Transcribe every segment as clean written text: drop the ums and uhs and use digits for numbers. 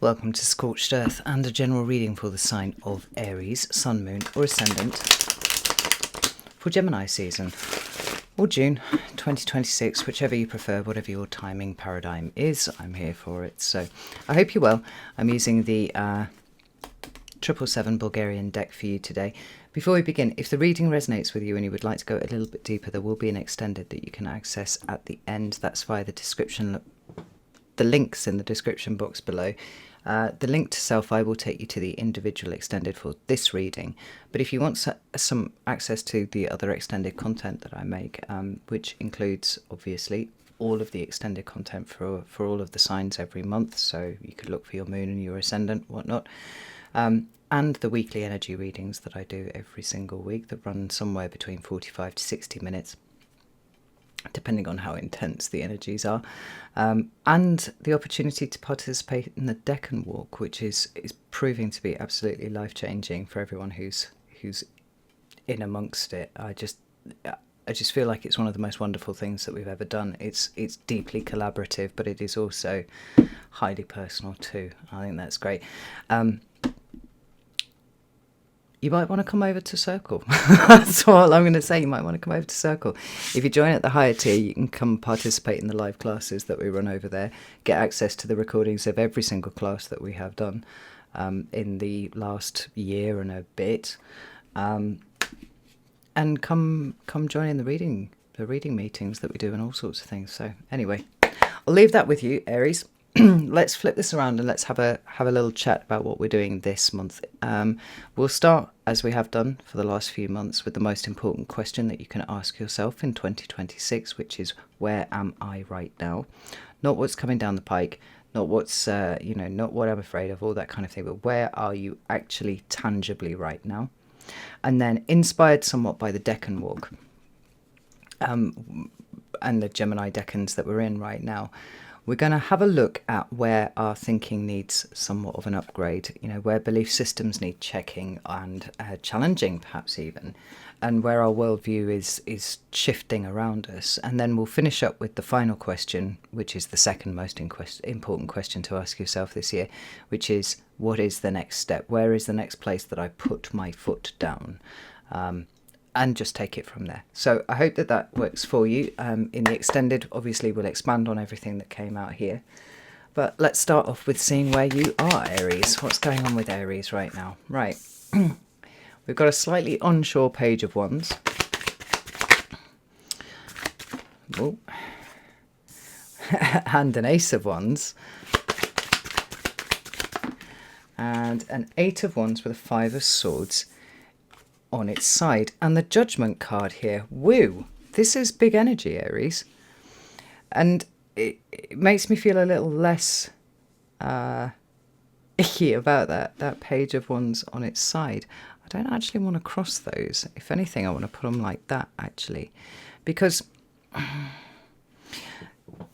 welcome to Scorched Earth and a general reading for the sign of Aries, Sun, Moon or Ascendant for Gemini season, or June 2026, whichever you prefer, whatever your timing paradigm is, I'm here for it. So I hope you're well. I'm using the 777 Bulgarian deck for you today. Before we begin, if the reading resonates with you and you would like to go a little bit deeper, there will be an extended that you can access at the end. That's via the description, the links in the description box below. The link to Self-I will take you to the individual extended for this reading. But if you want some access to the other extended content that I make, which includes obviously all of the extended content for all of the signs every month, so you could look for your moon and your ascendant, whatnot, and the weekly energy readings that I do every single week that run somewhere between 45 to 60 minutes. Depending on how intense the energies are, and the opportunity to participate in the Deccan Walk, which is proving to be absolutely life-changing for everyone who's in amongst it. I just feel like it's one of the most wonderful things that we've ever done. It's deeply collaborative, but it is also highly personal too. I think that's great. You might want to come over to Circle. That's all I'm going to say. You might want to come over to Circle. If you join at the higher tier, you can come participate in the live classes that we run over there, get access to the recordings of every single class that we have done in the last year and a bit, and come join in the reading meetings that we do and all sorts of things. So anyway, I'll leave that with you, Aries. Let's flip this around and let's have a little chat about what we're doing this month. We'll start, as we have done for the last few months, with the most important question that you can ask yourself in 2026, which is, where am I right now? Not what's coming down the pike, not what's not what I'm afraid of, all that kind of thing, but where are you actually tangibly right now? And then, inspired somewhat by the Deccan Walk and the Gemini Decans that we're in right now, we're going to have a look at where our thinking needs somewhat of an upgrade, where belief systems need checking and challenging, perhaps even, and where our worldview is shifting around us. And then we'll finish up with the final question, which is the second most important question to ask yourself this year, which is, what is the next step? Where is the next place that I put my foot down? And just take it from there. So I hope that works for you. In the extended, obviously, we'll expand on everything that came out here. But let's start off with seeing where you are, Aries. What's going on with Aries right now? Right. We've got a slightly onshore Page of Wands. Oh. And an Ace of Wands. And an Eight of Wands with a Five of Swords on its side, and the Judgment card here. Woo! This is big energy, Aries, and it makes me feel a little less icky about that Page of Wands on its side. I don't actually want to cross those. If anything, I want to put them like that, actually, because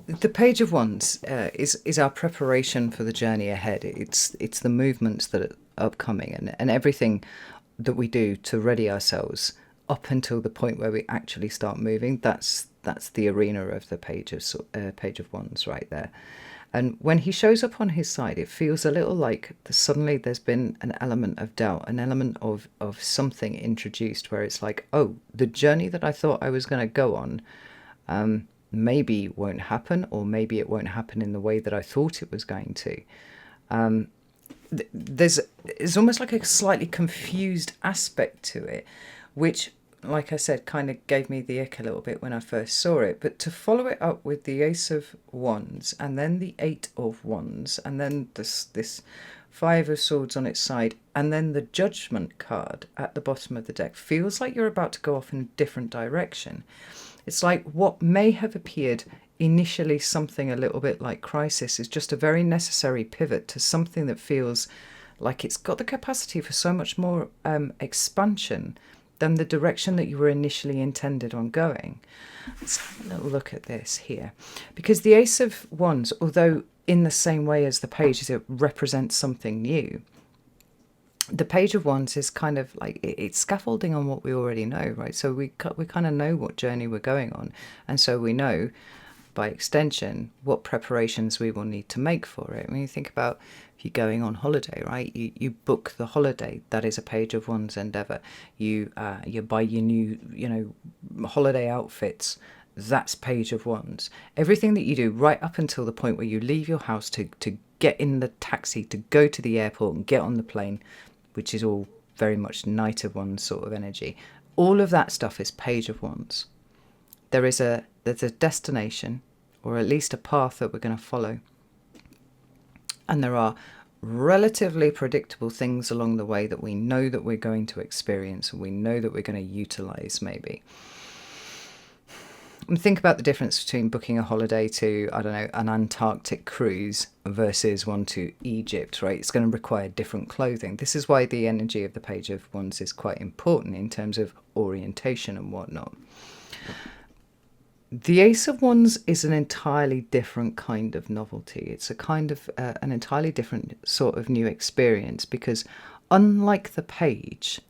the Page of Wands is our preparation for the journey ahead. It's the movements that are upcoming, and everything that we do to ready ourselves up until the point where we actually start moving. That's the arena of the Page of Wands right there. And when he shows up on his side, it feels a little like suddenly there's been an element of doubt, an element of something introduced where it's like, oh, the journey that I thought I was going to go on maybe won't happen, or maybe it won't happen in the way that I thought it was going to. There's almost like a slightly confused aspect to it, which, like I said, kind of gave me the ick a little bit when I first saw it. But to follow it up with the Ace of Wands, and then the Eight of Wands, and then this Five of Swords on its side, and then the Judgment card at the bottom of the deck, feels like you're about to go off in a different direction. It's like what may have appeared initially something a little bit like crisis is just a very necessary pivot to something that feels like it's got the capacity for so much more expansion than the direction that you were initially intended on going. Let's have a little look at this here, because the Ace of Wands, although in the same way as the Page, it represents something new, the Page of Wands is kind of like, it's scaffolding on what we already know, right? So we kind of know what journey we're going on, and so we know by extension what preparations we will need to make for it. When you think about, If you're going on holiday, right, you book the holiday. That is a page of wands endeavor. You buy your new holiday outfits. That's page of wands. Everything that you do right up until the point where you leave your house to get in the taxi, to go to the airport and get on the plane, which is all very much Knight of Wands sort of energy. All of that stuff is page of wands. There's a destination, or at least a path that we're going to follow. And there are relatively predictable things along the way that we know that we're going to experience and we know that we're going to utilize maybe. And think about the difference between booking a holiday to, I don't know, an Antarctic cruise versus one to Egypt, right? It's going to require different clothing. This is why the energy of the Page of Wands is quite important in terms of orientation and whatnot. The Ace of Wands is an entirely different kind of novelty. It's a kind of an entirely different sort of new experience, because unlike the Page,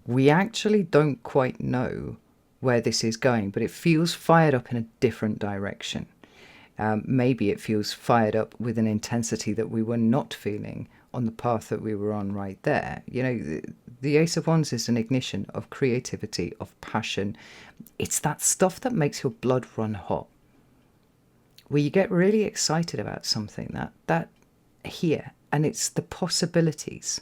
we actually don't quite know where this is going, but it feels fired up in a different direction. Maybe it feels fired up with an intensity that we were not feeling on the path that we were on right there. You know, the Ace of Wands is an ignition of creativity, of passion. It's that stuff that makes your blood run hot, where you get really excited about something that here, and it's the possibilities,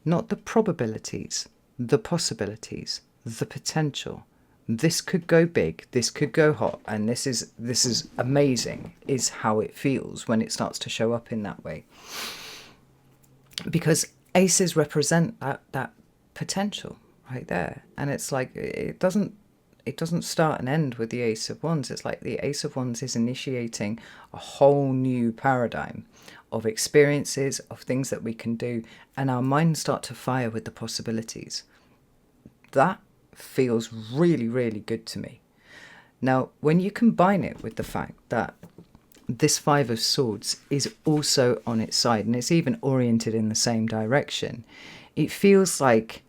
not the probabilities, the possibilities, the potential. This could go big, this could go hot, and this is amazing, is how it feels when it starts to show up in that way. Because aces represent that potential right there, and it's like it doesn't start and end with the Ace of Wands. It's like the Ace of Wands is initiating a whole new paradigm of experiences, of things that we can do, and our minds start to fire with the possibilities. That feels really, really good to me. Now, when you combine it with the fact that this Five of Swords is also on its side, and it's even oriented in the same direction, it feels like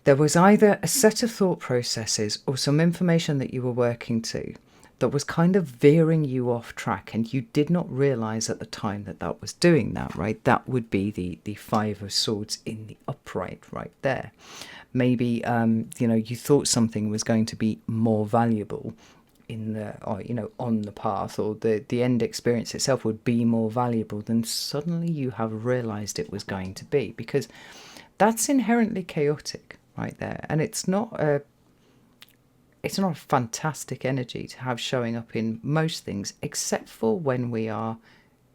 there was either a set of thought processes or some information that you were working to that was kind of veering you off track, and you did not realize at the time that was doing that, right? That would be the Five of Swords in the upright right there. Maybe you thought something was going to be more valuable in the, or on the path, or the end experience itself would be more valuable than suddenly you have realized it was going to be, because that's inherently chaotic right there, and it's not a fantastic energy to have showing up in most things, except for when we are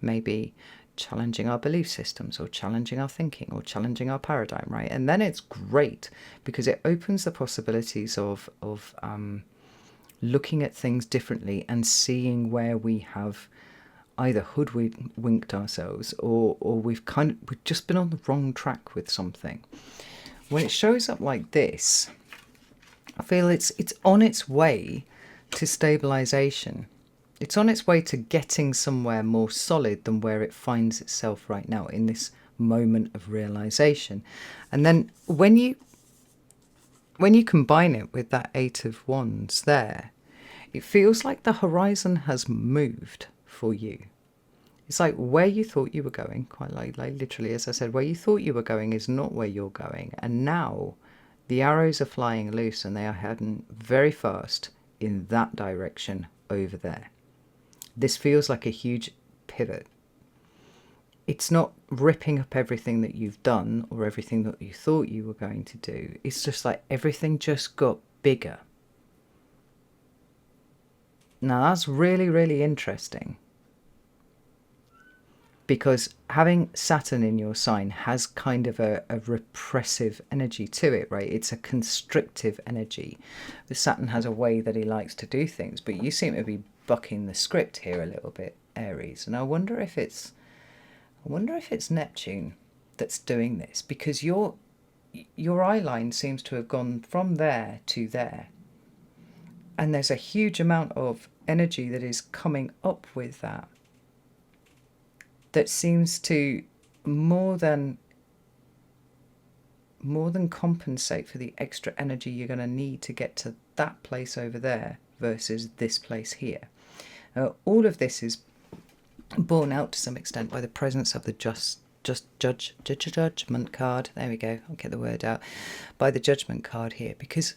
maybe challenging our belief systems, or challenging our thinking, or challenging our paradigm, right? And then it's great because it opens the possibilities of looking at things differently and seeing where we have either hoodwinked ourselves, or we've just been on the wrong track with something. When it shows up like this, I feel it's on its way to stabilization. It's on its way to getting somewhere more solid than where it finds itself right now, in this moment of realization. And then when you combine it with that Eight of Wands there, it feels like the horizon has moved for you. It's like where you thought you were going, quite like literally, as I said, where you thought you were going is not where you're going. And now the arrows are flying loose, and they are heading very fast in that direction over there. This feels like a huge pivot. It's not ripping up everything that you've done or everything that you thought you were going to do. It's just like everything just got bigger. Now that's really, really interesting, because having Saturn in your sign has kind of a repressive energy to it, right? It's a constrictive energy. The Saturn has a way that he likes to do things, but you seem to be bucking the script here a little bit, Aries. And I wonder if it's Neptune that's doing this, because your eye line seems to have gone from there to there, and there's a huge amount of energy that is coming up with that seems to more than compensate for the extra energy you're going to need to get to that place over there versus this place here. All of this is borne out to some extent by the presence of the judgment card. There we go, I'll get the word out. By the judgment card here, because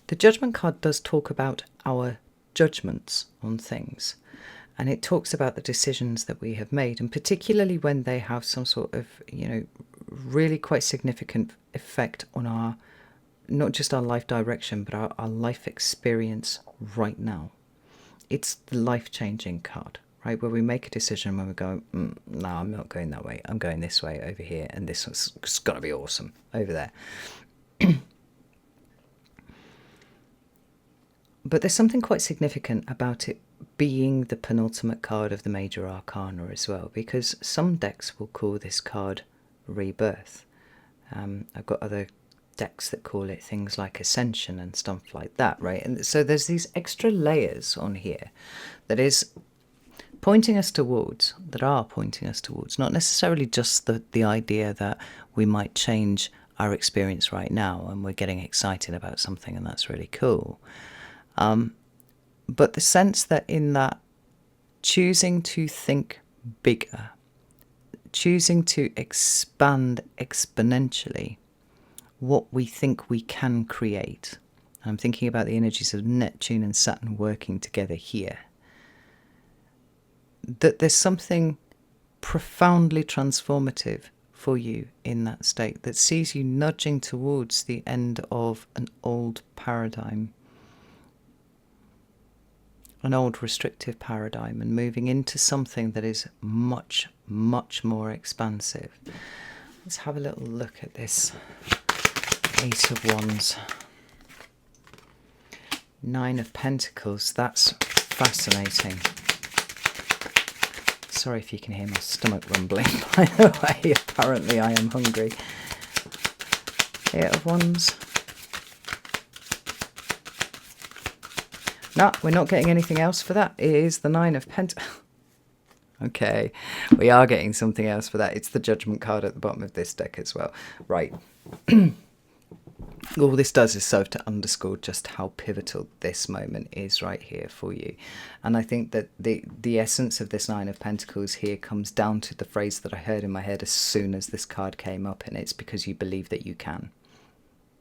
the judgment card does talk about our judgments on things, and it talks about the decisions that we have made, and particularly when they have some sort of, really quite significant effect on our, not just our life direction, but our life experience right now. It's the life-changing card, right? Where we make a decision when we go, no, I'm not going that way. I'm going this way over here, and this one's going to be awesome over there. But there's something quite significant about it being the penultimate card of the major arcana as well, because some decks will call this card Rebirth. I've got other decks that call it things like Ascension and stuff like that, right? And so there's these extra layers on here that is pointing us towards, not necessarily just the idea that we might change our experience right now and we're getting excited about something and that's really cool. But the sense that in that choosing to think bigger, choosing to expand exponentially what we think we can create. I'm thinking about the energies of Neptune and Saturn working together here. That there's something profoundly transformative for you in that state that sees you nudging towards the end of an old paradigm, an old restrictive paradigm, and moving into something that is much, much more expansive. Let's have a little look at this Ace of Wands. Nine of Pentacles, that's fascinating. Sorry if you can hear my stomach rumbling, by the way, apparently I am hungry. Eight of Wands. No, we're not getting anything else for that. It is the Nine of Pentacles. Okay, we are getting something else for that. It's the Judgment card at the bottom of this deck as well. Right. All this does is serve to underscore just how pivotal this moment is right here for you. And I think that the essence of this Nine of Pentacles here comes down to the phrase that I heard in my head as soon as this card came up, and it's because you believe that you can.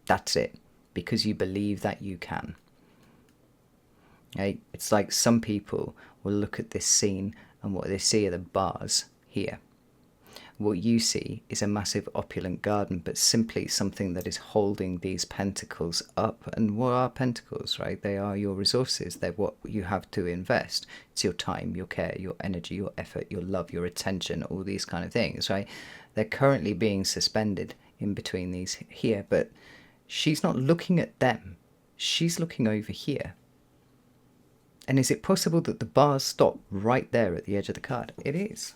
That's it. Because you believe that you can. Right? It's like some people will look at this scene and what they see are the bars here. What you see is a massive opulent garden, but simply something that is holding these pentacles up. And what are pentacles, right? They are your resources. They're what you have to invest. It's your time, your care, your energy, your effort, your love, your attention, all these kind of things, right? They're currently being suspended in between these here, but she's not looking at them. She's looking over here. And is it possible that the bars stop right there at the edge of the card? It is.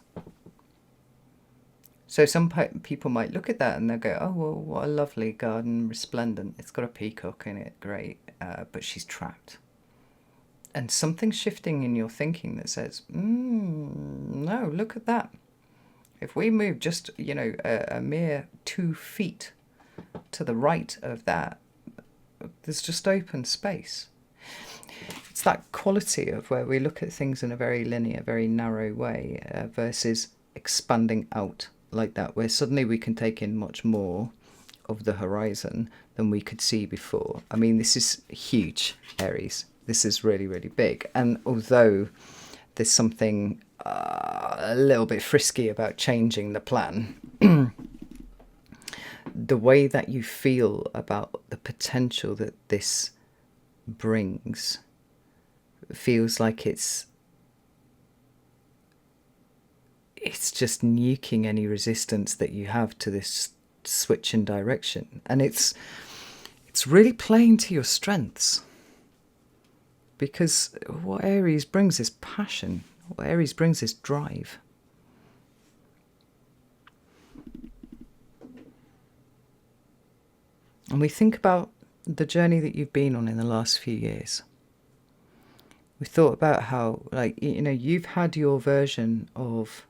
So some people might look at that and they'll go, oh, well, what a lovely garden, resplendent. It's got a peacock in it, great. But she's trapped. And something's shifting in your thinking that says, no, look at that. If we move just, a mere 2 feet to the right of that, there's just open space. It's that quality of where we look at things in a very linear, very narrow way versus expanding out like that, where suddenly we can take in much more of the horizon than we could see before. I mean, this is huge, Aries. This is really, really big. And although there's something a little bit frisky about changing the plan, the way that you feel about the potential that this brings feels like it's just nuking any resistance that you have to this switch in direction. And it's really playing to your strengths, because what Aries brings is passion. What Aries brings is drive. And we think about the journey that you've been on in the last few years. We thought about how, you've had your version of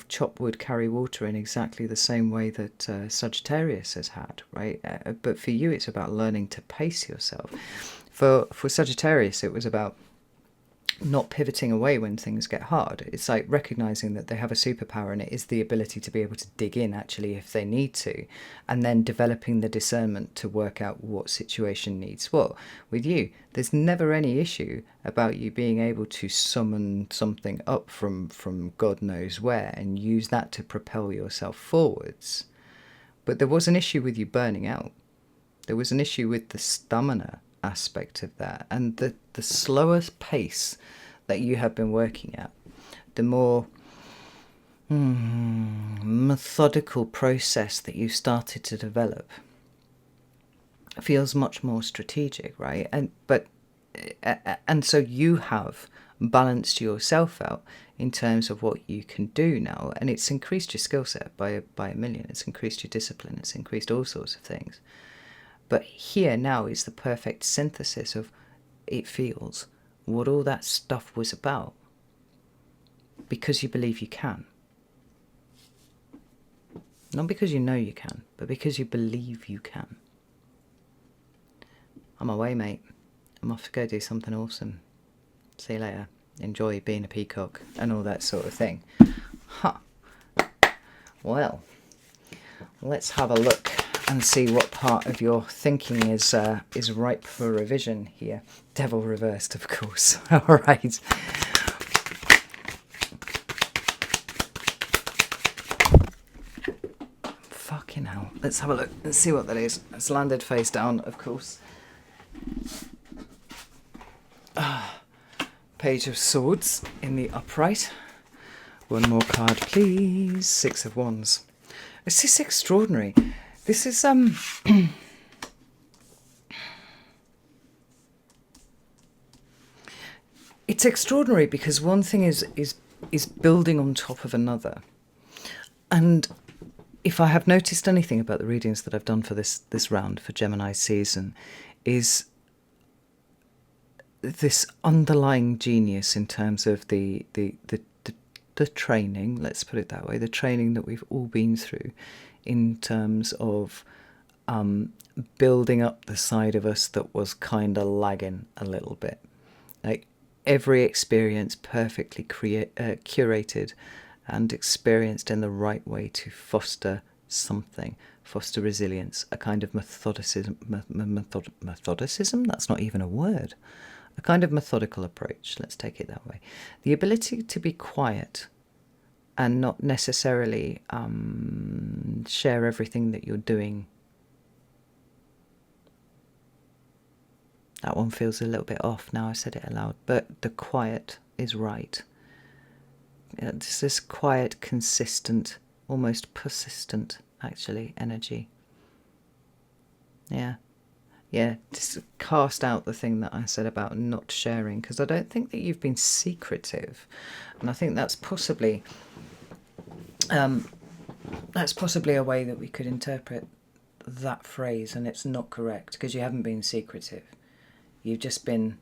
chop wood, carry water in exactly the same way that Sagittarius has had, right? But for you, it's about learning to pace yourself. For Sagittarius, it was about not pivoting away when things get hard. It's like recognizing that they have a superpower, and it is the ability to be able to dig in actually if they need to, and then developing the discernment to work out what situation needs what. With you, there's never any issue about you being able to summon something up from God knows where and use that to propel yourself forwards. But there was an issue with you burning out. There was an issue with the stamina aspect of that, and the slower pace that you have been working at, the more methodical process that you started to develop feels much more strategic, right? And so you have balanced yourself out in terms of what you can do now, and it's increased your skill set by a million. It's increased your discipline. It's increased all sorts of things. But here now is the perfect synthesis of it feels what all that stuff was about. Because you believe you can. Not because you know you can, but because you believe you can. I'm away, mate. I'm off to go do something awesome. See you later. Enjoy being a peacock and all that sort of thing. Well, let's have a look and see what part of your thinking is ripe for revision here. Devil reversed, of course. All right. Fucking hell. Let's have a look and see what that is. It's landed face down, of course. Page of Swords in the upright. One more card, please. Six of Wands. This is extraordinary. This is it's extraordinary because one thing is building on top of another. And if I have noticed anything about the readings that I've done for this round for Gemini season, is this underlying genius in terms of the training, let's put it that way, the training that we've all been through in terms of building up the side of us that was kind of lagging a little bit. Like every experience perfectly curated and experienced in the right way to foster something, foster resilience, a kind of methodicism, that's not even a word, a kind of methodical approach, let's take it that way. The ability to be quiet and not necessarily share everything that you're doing. That one feels a little bit off now I said it aloud, but the quiet is right. It's this quiet, consistent, almost persistent, actually, energy. Yeah, just cast out the thing that I said about not sharing, because I don't think that you've been secretive, and I think that's possibly a way that we could interpret that phrase, and it's not correct, because you haven't been secretive. You've just been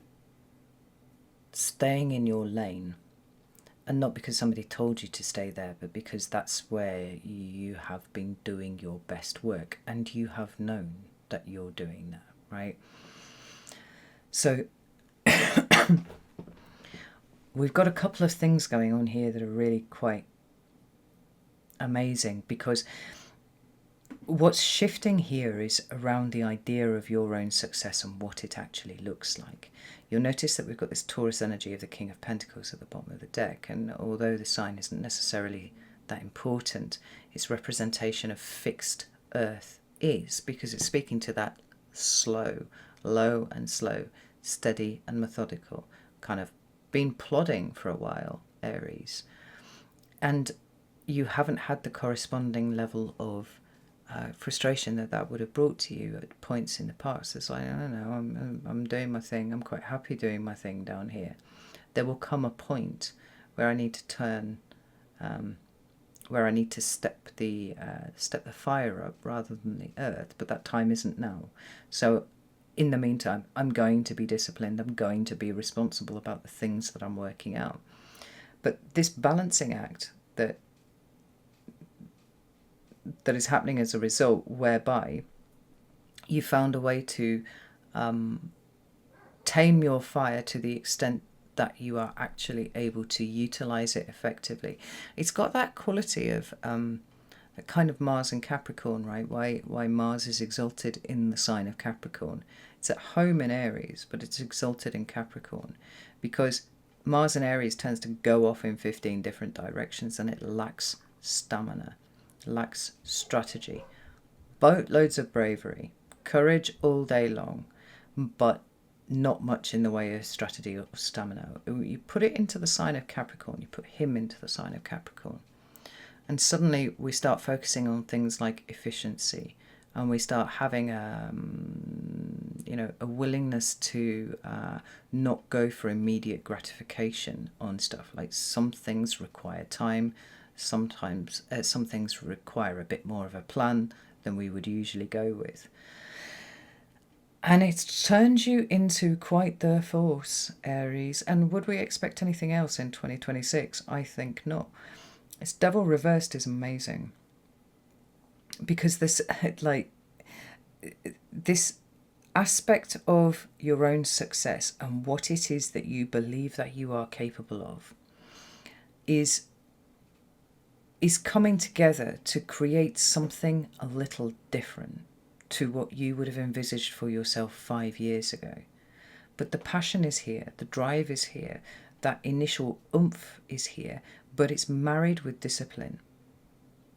staying in your lane, and not because somebody told you to stay there, but because that's where you have been doing your best work, and you have known that you're doing that, right? So we've got a couple of things going on here that are really quite amazing, because what's shifting here is around the idea of your own success and what it actually looks like. You'll notice that we've got this Taurus energy of the King of Pentacles at the bottom of the deck, and although the sign isn't necessarily that important, its representation of fixed earth is, because it's speaking to that slow, low and slow, steady and methodical, kind of been plodding for a while, Aries. And you haven't had the corresponding level of frustration that would have brought to you at points in the past. It's like, I don't know, I'm doing my thing, I'm quite happy doing my thing down here. There will come a point where I need to turn, where I need to step the fire up rather than the earth, but that time isn't now. So in the meantime, I'm going to be disciplined, I'm going to be responsible about the things that I'm working out. But this balancing act that is happening as a result, whereby you found a way to tame your fire to the extent that you are actually able to utilize it effectively. It's got that quality of a kind of Mars and Capricorn, right? Why Mars is exalted in the sign of Capricorn. It's at home in Aries, but it's exalted in Capricorn because Mars in Aries tends to go off in 15 different directions, and it lacks stamina, lacks strategy, boatloads of bravery, courage all day long, but not much in the way of strategy or stamina. You put it into the sign of Capricorn, you put him into the sign of Capricorn, and suddenly we start focusing on things like efficiency, and we start having a willingness to not go for immediate gratification on stuff. Like some things require time, sometimes some things require a bit more of a plan than we would usually go with. And it turns you into quite the force, Aries. And would we expect anything else in 2026? I think not. This devil reversed is amazing. Because this aspect of your own success and what it is that you believe that you are capable of is coming together to create something a little different to what you would have envisaged for yourself 5 years ago. But the passion is here, the drive is here, that initial oomph is here, but it's married with discipline.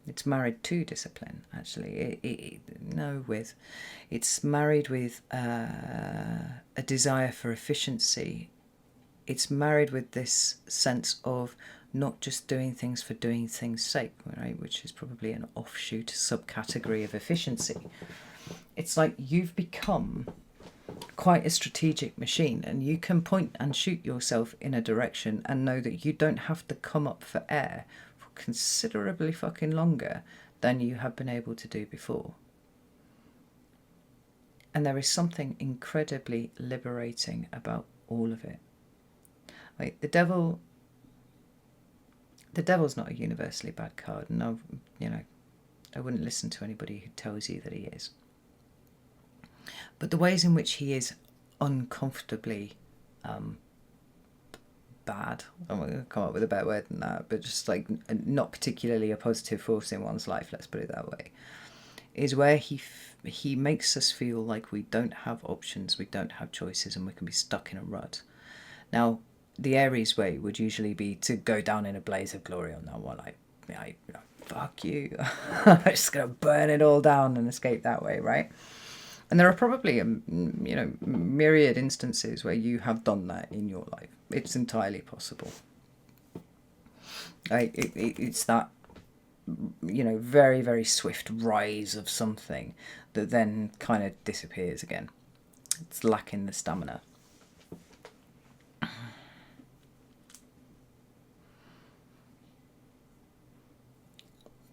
It's married to discipline, actually. It's married with a desire for efficiency. It's married with this sense of not just doing things for doing things' sake, right? Which is probably an offshoot subcategory of efficiency. It's like you've become quite a strategic machine, and you can point and shoot yourself in a direction and know that you don't have to come up for air for considerably fucking longer than you have been able to do before. And there is something incredibly liberating about all of it. Like the devil's not a universally bad card, and I wouldn't listen to anybody who tells you that he is. But the ways in which he is uncomfortably bad, I'm going to come up with a better word than that, but just like not particularly a positive force in one's life, let's put it that way, is where he makes us feel like we don't have options, we don't have choices, and we can be stuck in a rut. Now, the Aries way would usually be to go down in a blaze of glory on that one. Like, fuck you. I'm just going to burn it all down and escape that way, right? And there are probably, myriad instances where you have done that in your life. It's entirely possible. It's that, very, very swift rise of something that then kind of disappears again. It's lacking the stamina.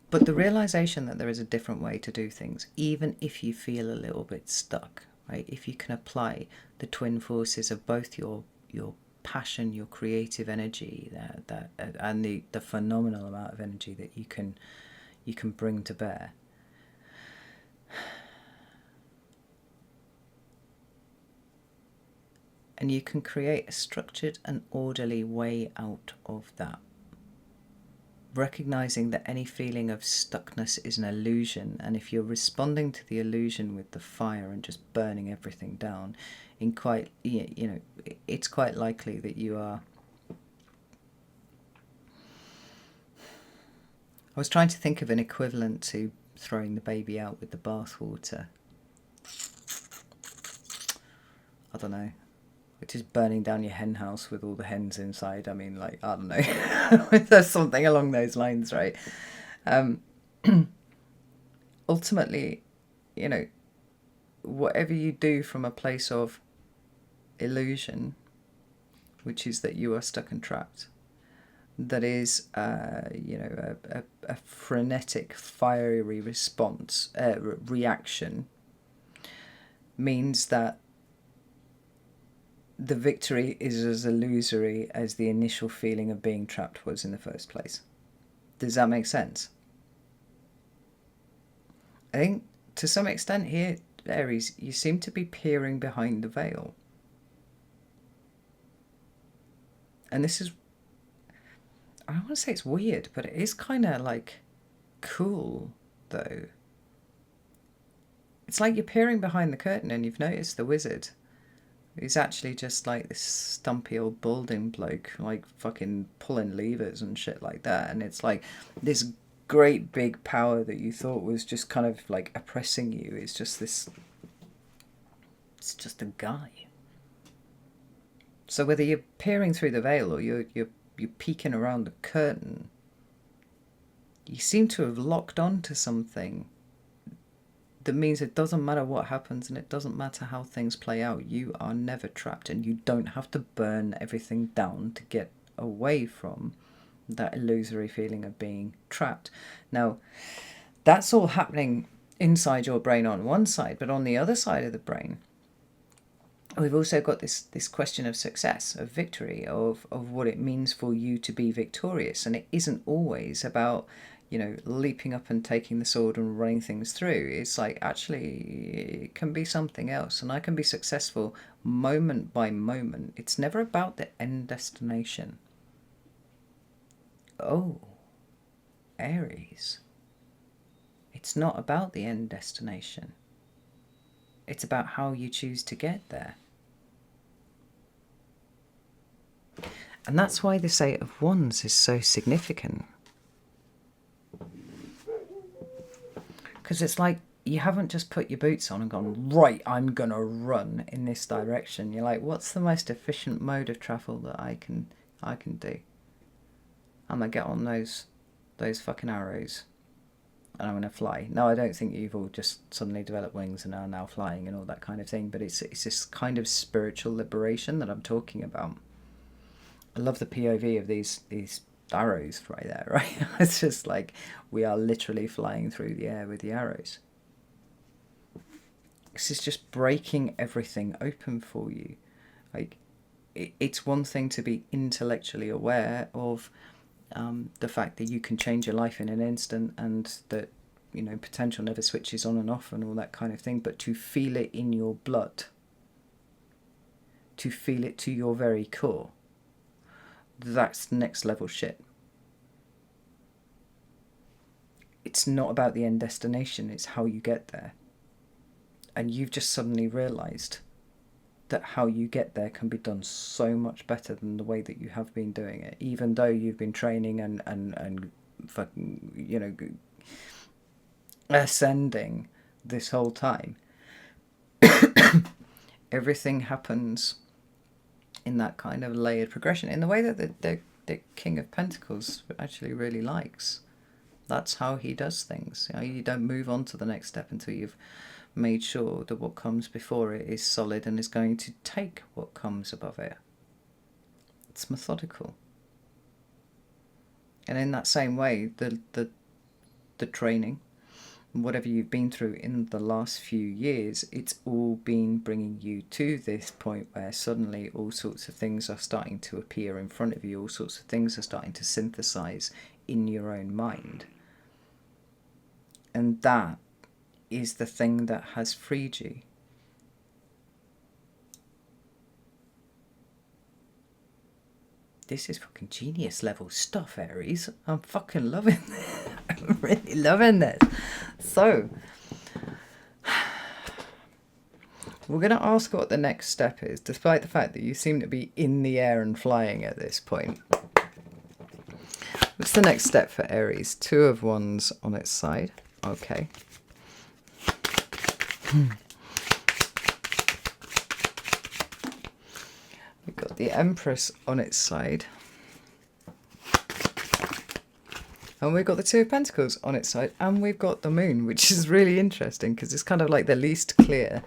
But the realization that there is a different way to do things, even if you feel a little bit stuck, right? If you can apply the twin forces of both your passion, your creative energy, and the phenomenal amount of energy that you can bring to bear. And you can create a structured and orderly way out of that. Recognizing that any feeling of stuckness is an illusion, and if you're responding to the illusion with the fire and just burning everything down, it's quite likely that you are. I was trying to think of an equivalent to throwing the baby out with the bathwater. I don't know. Which is burning down your hen house with all the hens inside. I mean, I don't know. There's something along those lines, right? Ultimately, whatever you do from a place of illusion, which is that you are stuck and trapped, that is, a frenetic, fiery response, reaction, means that the victory is as illusory as the initial feeling of being trapped was in the first place. Does that make sense? I think to some extent here, Aries, you seem to be peering behind the veil. And this is, I don't want to say it's weird, but it is kind of like cool, though. It's like you're peering behind the curtain and you've noticed the wizard. He's actually just like this stumpy old balding bloke, like fucking pulling levers and shit like that. And it's like this great big power that you thought was just kind of like oppressing you. It's just this. It's just a guy. So whether you're peering through the veil or you're peeking around the curtain, you seem to have locked on to something that means it doesn't matter what happens and it doesn't matter how things play out. You are never trapped, and you don't have to burn everything down to get away from that illusory feeling of being trapped. Now, that's all happening inside your brain on one side, but on the other side of the brain, we've also got this question of success, of victory, of what it means for you to be victorious. And it isn't always about, leaping up and taking the sword and running things through. It's like, actually, it can be something else. And I can be successful moment by moment. It's never about the end destination. Oh, Aries. It's not about the end destination. It's about how you choose to get there. And that's why this Eight of Wands is so significant. Because it's like you haven't just put your boots on and gone, right, I'm going to run in this direction. You're like, what's the most efficient mode of travel that I can do? I'm going to get on those fucking arrows and I'm going to fly. No, I don't think you've all just suddenly developed wings and are now flying and all that kind of thing, but it's this kind of spiritual liberation that I'm talking about. I love the POV of these arrows right there, right? It's just like we are literally flying through the air with the arrows. This is just breaking everything open for you. Like, it's one thing to be intellectually aware of the fact that you can change your life in an instant and that, potential never switches on and off and all that kind of thing, but to feel it in your blood, to feel it to your very core, that's next level shit. It's not about the end destination, it's how you get there. And you've just suddenly realised that how you get there can be done so much better than the way that you have been doing it, even though you've been training and fucking, ascending this whole time. Everything happens in that kind of layered progression, in the way that the King of Pentacles actually really likes. That's how he does things. You don't move on to the next step until you've made sure that what comes before it is solid and is going to take what comes above it. It's methodical. And in that same way, the training, whatever you've been through in the last few years, it's all been bringing you to this point where suddenly all sorts of things are starting to appear in front of you, all sorts of things are starting to synthesize in your own mind. And that is the thing that has freed you. This is fucking genius level stuff, Aries. I'm fucking loving this. I'm really loving this. So, we're going to ask what the next step is, despite the fact that you seem to be in the air and flying at this point. What's the next step for Aries? Two of Wands on its side. Okay. We've got the Empress on its side. And we've got the Two of Pentacles on its side. And we've got the Moon, which is really interesting because it's kind of like the least clear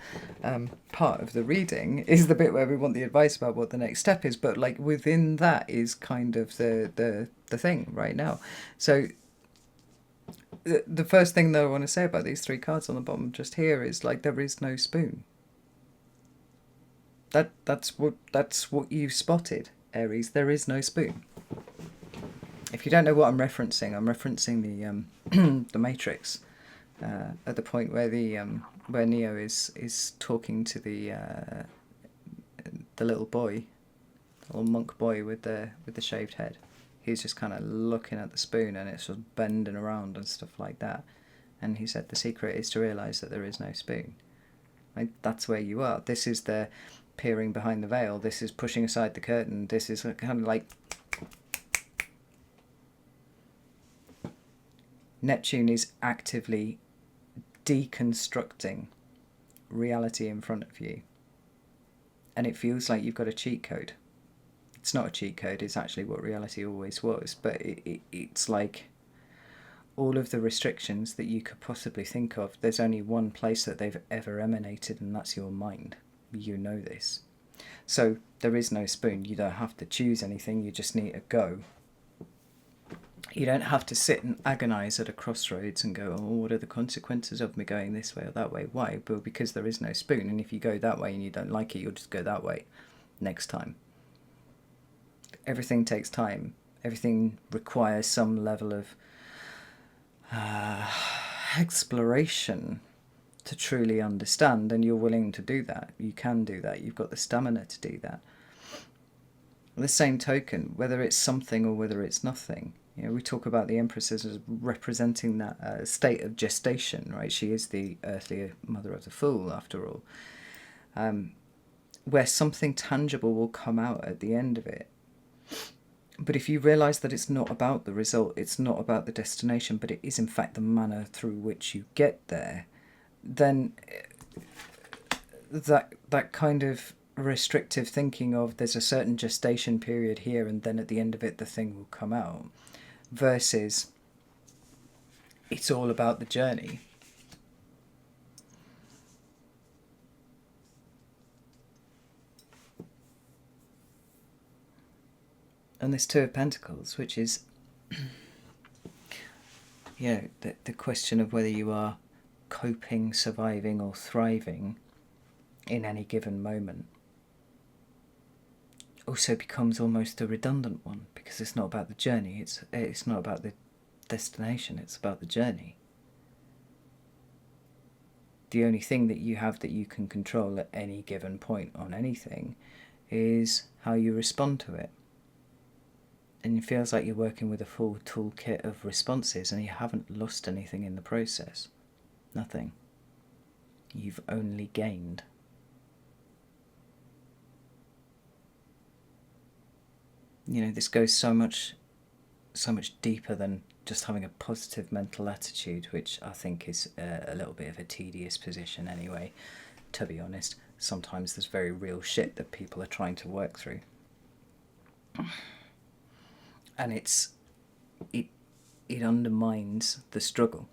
part of the reading is the bit where we want the advice about what the next step is. But like within that is kind of the thing right now. So the first thing that I want to say about these three cards on the bottom just here is like there is no spoon. That's what you've spotted, Aries. There is no spoon. If you don't know what I'm referencing the the Matrix at the point where where Neo is talking to the little boy, little monk boy with the shaved head. He's just kind of looking at the spoon and it's just bending around and stuff like that. And he said the secret is to realise that there is no spoon. Like, that's where you are. This is the peering behind the veil. This is pushing aside the curtain. This is kind of like... Neptune is actively deconstructing reality in front of you. And it feels like you've got a cheat code. It's not a cheat code, it's actually what reality always was. But it's like all of the restrictions that you could possibly think of, there's only one place that they've ever emanated, and that's your mind. You know this. So there is no spoon. You don't have to choose anything, you just need to go. You don't have to sit and agonise at a crossroads and go, oh, what are the consequences of me going this way or that way? Why? Well, because there is no spoon, and if you go that way and you don't like it, you'll just go that way next time. Everything takes time. Everything requires some level of exploration to truly understand, and you're willing to do that. You can do that. You've got the stamina to do that. The same token, whether it's something or whether it's nothing, you know, we talk about the Empress as representing that state of gestation, right? She is the earthly mother of the fool, after all, where something tangible will come out at the end of it. But if you realise that it's not about the result, it's not about the destination, but it is in fact the manner through which you get there, then that kind of restrictive thinking of there's a certain gestation period here and then at the end of it the thing will come out, versus it's all about the journey. And this Two of Pentacles, which is the question of whether you are coping, surviving or thriving in any given moment, also becomes almost a redundant one, because it's not about the journey, it's not about the destination, it's about the journey. The only thing that you have that you can control at any given point on anything is how you respond to it. And it feels like you're working with a full toolkit of responses and you haven't lost anything in the process. Nothing. You've only gained. You know, this goes so much deeper than just having a positive mental attitude, which I think is a little bit of a tedious position anyway, to be honest. Sometimes there's very real shit that people are trying to work through. And it undermines the struggle.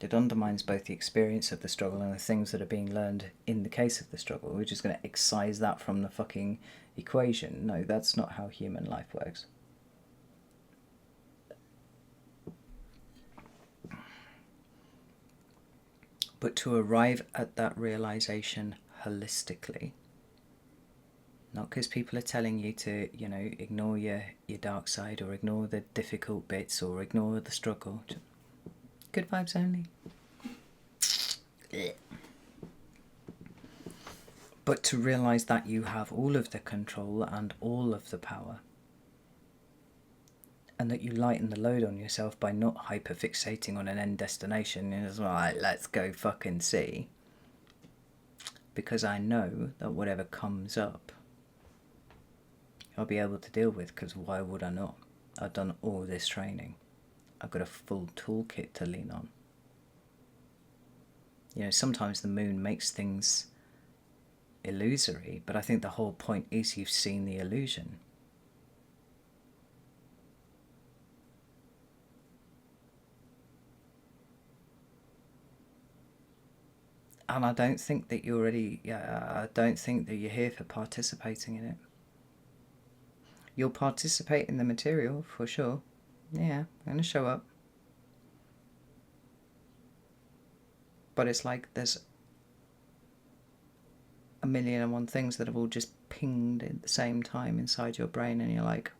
It undermines both the experience of the struggle and the things that are being learned in the case of the struggle. We're just going to excise that from the fucking equation. No, that's not how human life works. But to arrive at that realization holistically, not because people are telling you to, you know, ignore your dark side or ignore the difficult bits or ignore the struggle. Good vibes only. But to realise that you have all of the control and all of the power. And that you lighten the load on yourself by not hyperfixating on an end destination. And it's like, let's go fucking see. Because I know that whatever comes up, I'll be able to deal with, because why would I not? I've done all this training. I've got a full toolkit to lean on. You know, sometimes the moon makes things illusory, but I think the whole point is you've seen the illusion. And I don't think that you're ready. I don't think that you're here for participating in it. You'll participate in the material, for sure. Yeah, I'm going to show up. But it's like there's a million and one things that have all just pinged at the same time inside your brain, and you're like,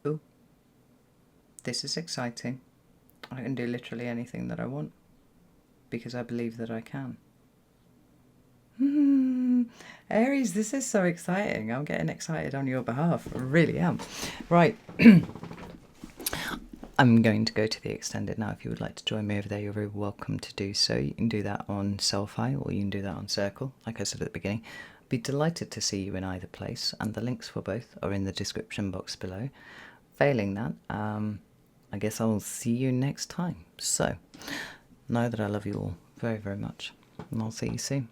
ooh, this is exciting. I can do literally anything that I want, because I believe that I can. Aries, this is so exciting. I'm getting excited on your behalf. I really am. Right. I'm going to go to the extended now. If you would like to join me over there, you're very welcome to do so. You can do that on Selfie or you can do that on Circle, like I said at the beginning. I'd be delighted to see you in either place, and the links for both are in the description box below. Failing that, I guess I'll see you next time. So, know that I love you all very, very much, and I'll see you soon.